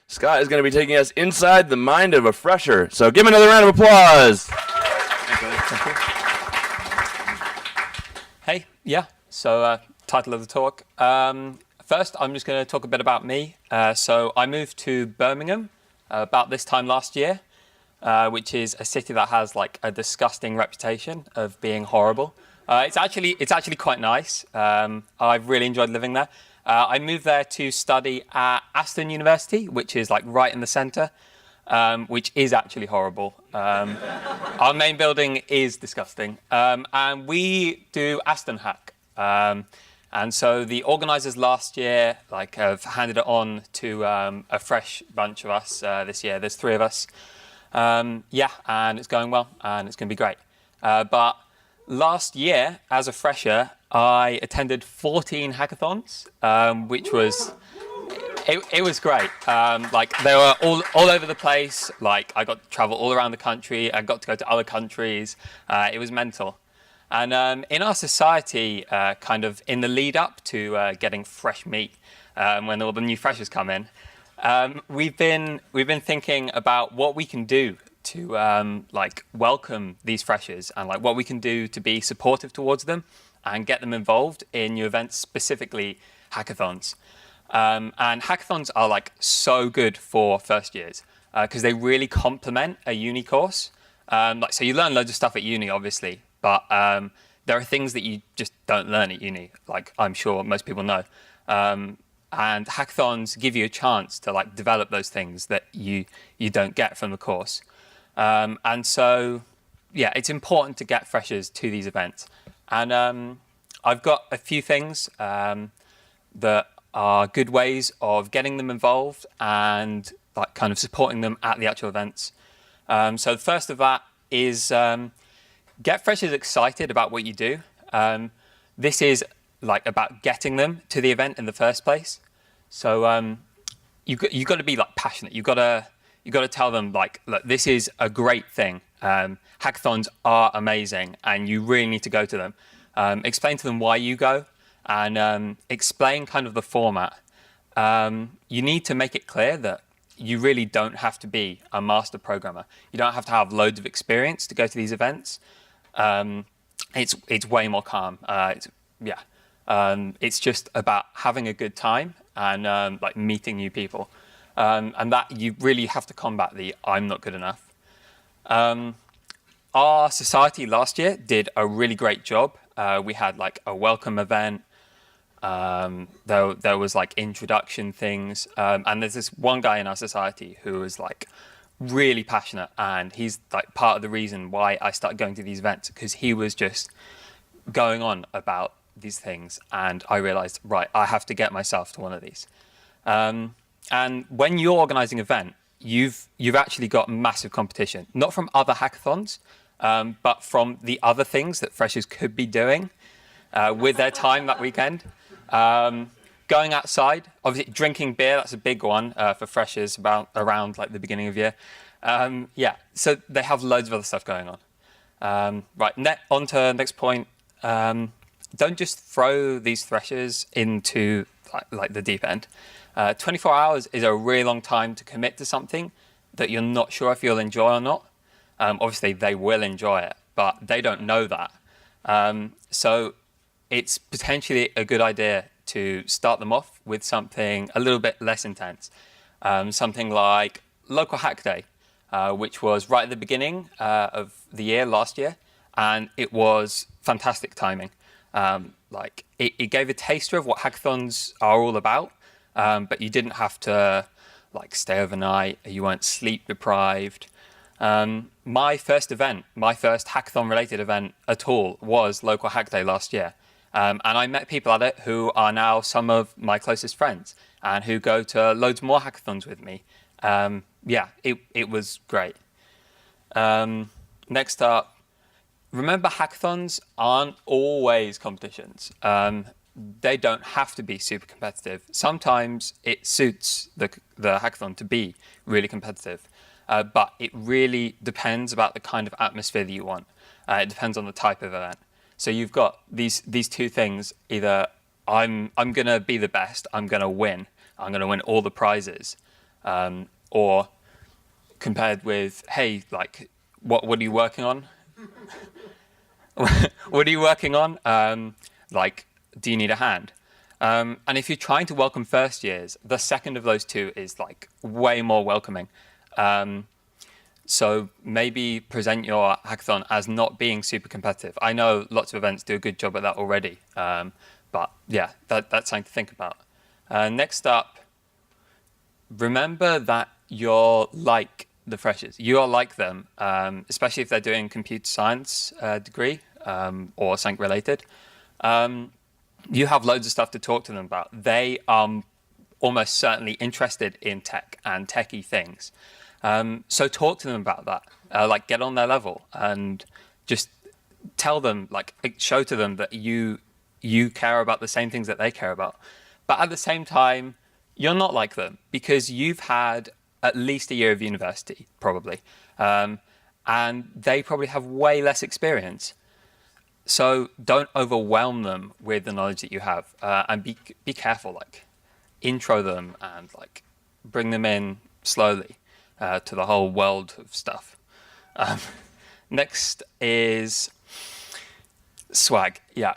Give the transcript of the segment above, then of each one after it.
Scott is going to be taking us inside the mind of a fresher. So give him another round of applause. Hey, yeah. So title of the talk. First, I'm just going to talk a bit about me. So I moved to Birmingham about this time last year, which is a city that has like a disgusting reputation of being horrible. It's actually quite nice. I've really enjoyed living there. I moved there to study at Aston University, which is like right in the centre, which is actually horrible. Our main building is disgusting, and we do Aston Hack. And so the organisers last year have handed it on to a fresh bunch of us this year. There's 3 of us. And it's going well, and it's going to be great. But last year, as a fresher, I attended 14 hackathons, which was it was great. They were all over the place. I got to travel all around the country. I got to go to other countries. It was mental. And in our society, kind of in the lead up to getting fresh meat, when all the new freshers come in, we've been thinking about what we can do to welcome these freshers and what we can do to be supportive towards them and get them involved in new events, specifically hackathons. And hackathons are so good for first years because they really complement a uni course. So you learn loads of stuff at uni, obviously, but there are things that you just don't learn at uni, I'm sure most people know. And hackathons give you a chance to develop those things that you don't get from the course. And so, yeah, it's important to get freshers to these events. And I've got a few things that are good ways of getting them involved and kind of supporting them at the actual events. So the first of that is get freshers excited about what you do. This is about getting them to the event in the first place. So you've got to be passionate. You've got to tell them look, this is a great thing. Hackathons are amazing, and you really need to go to them. Explain to them why you go, and explain kind of the format. You need to make it clear that you really don't have to be a master programmer. You don't have to have loads of experience to go to these events. It's way more calm. It's just about having a good time and meeting new people. And that you really have to combat the I'm not good enough. Our society last year did a really great job. We had a welcome event. There was introduction things. And there's this one guy in our society who was really passionate, and he's part of the reason why I started going to these events, because he was just going on about these things, and I realized, right, I have to get myself to one of these. And when you're organizing an event, you've actually got massive competition, not from other hackathons, but from the other things that freshers could be doing with their time that weekend. Going outside, obviously drinking beer, that's a big one for freshers around the beginning of year. So they have loads of other stuff going on. On to next point. Don't just throw these freshers into the deep end. 24 hours is a really long time to commit to something that you're not sure if you'll enjoy or not. Obviously, they will enjoy it, but they don't know that. So it's potentially a good idea to start them off with something a little bit less intense. Something like Local Hack Day, which was right at the beginning of the year last year, and it was fantastic timing. It gave a taster of what hackathons are all about, but you didn't have to stay overnight. You weren't sleep deprived. My first hackathon related event at all was Local Hack Day last year. And I met people at it who are now some of my closest friends and who go to loads more hackathons with me. It was great. Next up, remember, hackathons aren't always competitions. They don't have to be super competitive. Sometimes it suits the hackathon to be really competitive, but it really depends about the kind of atmosphere that you want. It depends on the type of event. So you've got these two things, either I'm gonna be the best. I'm gonna win. I'm gonna win all the prizes. Or compared with, hey, like, what are you working on? What are you working on? Like, do you need a hand? And if you're trying to welcome first years, the second of those two is like way more welcoming. So maybe present your hackathon as not being super competitive. I know lots of events do a good job at that already. But yeah, that's something to think about. Next up, remember that you're like the freshers. You are like them, especially if they're doing computer science degree or something related. You have loads of stuff to talk to them about. They are almost certainly interested in tech and techie things. So talk to them about that. Like, get on their level and just tell them, like, show to them that you care about the same things that they care about. But at the same time, you're not like them because you've had at least a year of university, probably. And they probably have way less experience. So don't overwhelm them with the knowledge that you have, and be careful. Like, intro them and like bring them in slowly to the whole world of stuff. Next is swag. Yeah.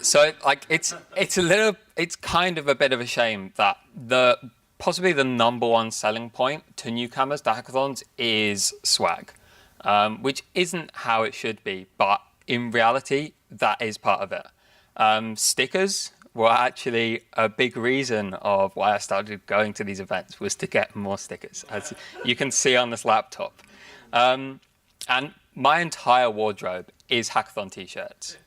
So like it's kind of a bit of a shame that possibly the number one selling point to newcomers to hackathons is swag, which isn't how it should be, but in reality, that is part of it. Stickers were actually a big reason of why I started going to these events, was to get more stickers, as you can see on this laptop. And my entire wardrobe is hackathon t-shirts.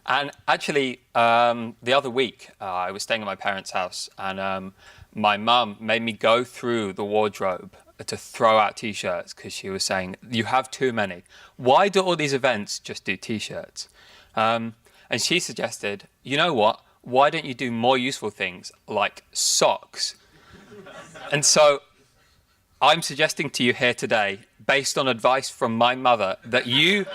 And actually, the other week, I was staying at my parents' house, and my mum made me go through the wardrobe to throw out t-shirts because she was saying, you have too many. Why do all these events just do t-shirts? And she suggested, you know what? Why don't you do more useful things like socks? And so I'm suggesting to you here today, based on advice from my mother, that you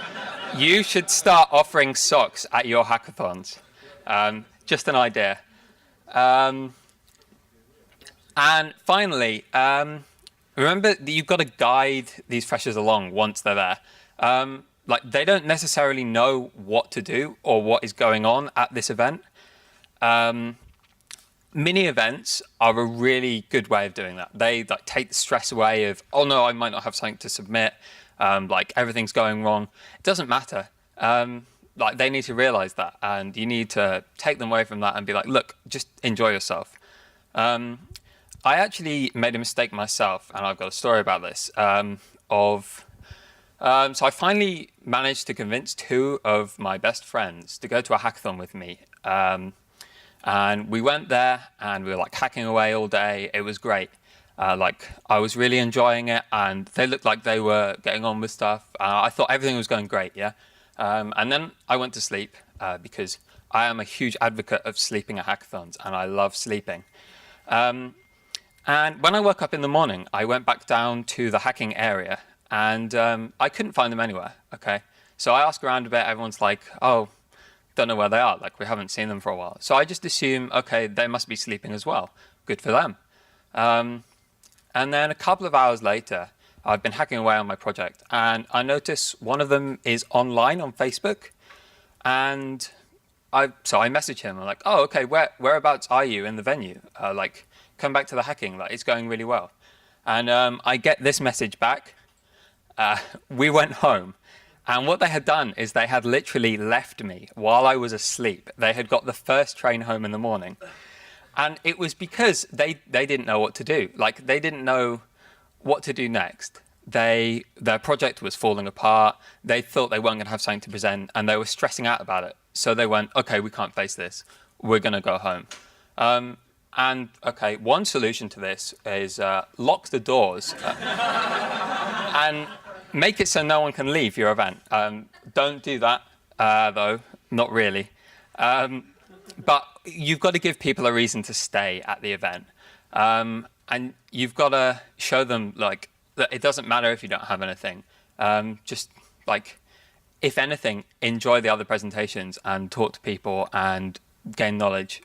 should start offering socks at your hackathons. Just an idea. And finally, remember that you've got to guide these freshers along once they're there. Like, they don't necessarily know what to do or what is going on at this event. Mini events are a really good way of doing that. They like take the stress away of, oh no, I might not have something to submit. Like, everything's going wrong. It doesn't matter. Like, they need to realize that, and you need to take them away from that and be like, look, just enjoy yourself. I actually made a mistake myself, and I've got a story about this. So I finally managed to convince two of my best friends to go to a hackathon with me. And we went there, and we were like hacking away all day. It was great. Like, I was really enjoying it, and they looked like they were getting on with stuff. I thought everything was going great, yeah? And then I went to sleep because I am a huge advocate of sleeping at hackathons, and I love sleeping. And when I woke up in the morning, I went back down to the hacking area, and I couldn't find them anywhere, okay? So I asked around a bit. Everyone's like, oh, don't know where they are. Like, we haven't seen them for a while. So I just assume, okay, they must be sleeping as well. Good for them. And then a couple of hours later, I've been hacking away on my project, and I notice one of them is online on Facebook. And so I message him. I'm like, oh, okay, whereabouts are you in the venue? Like, come back to the hacking. Like, it's going really well. And I get this message back. We went home. And what they had done is they had literally left me while I was asleep. They had got the first train home in the morning. And it was because they didn't know what to do. Like, they didn't know what to do next. Their project was falling apart. They thought they weren't going to have something to present, and they were stressing out about it. So they went, okay, we can't face this. We're going to go home. And okay, one solution to this is lock the doors and make it so no one can leave your event. Don't do that, though, not really. But you've got to give people a reason to stay at the event. And you've got to show them, like, that it doesn't matter if you don't have anything. Just, like, if anything, enjoy the other presentations and talk to people and gain knowledge,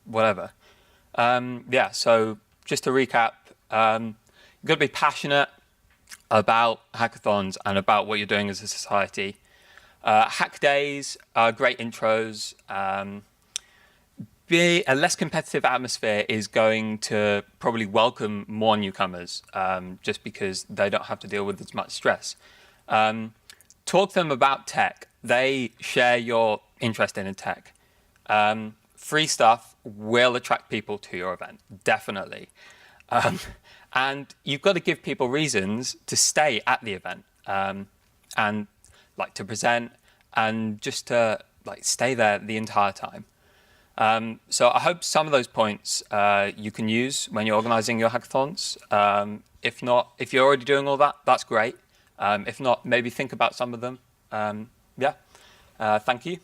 whatever. Yeah, so just to recap, you've got to be passionate about hackathons and about what you're doing as a society. Hack days are great intros. Be a less competitive atmosphere is going to probably welcome more newcomers, just because they don't have to deal with as much stress. Talk to them about tech. They share your interest in tech. Free stuff will attract people to your event, definitely. And you've got to give people reasons to stay at the event, and like to present and just to like stay there the entire time. So I hope some of those points you can use when you're organizing your hackathons. If not, if you're already doing all that, that's great. If not, maybe think about some of them. Yeah. Thank you.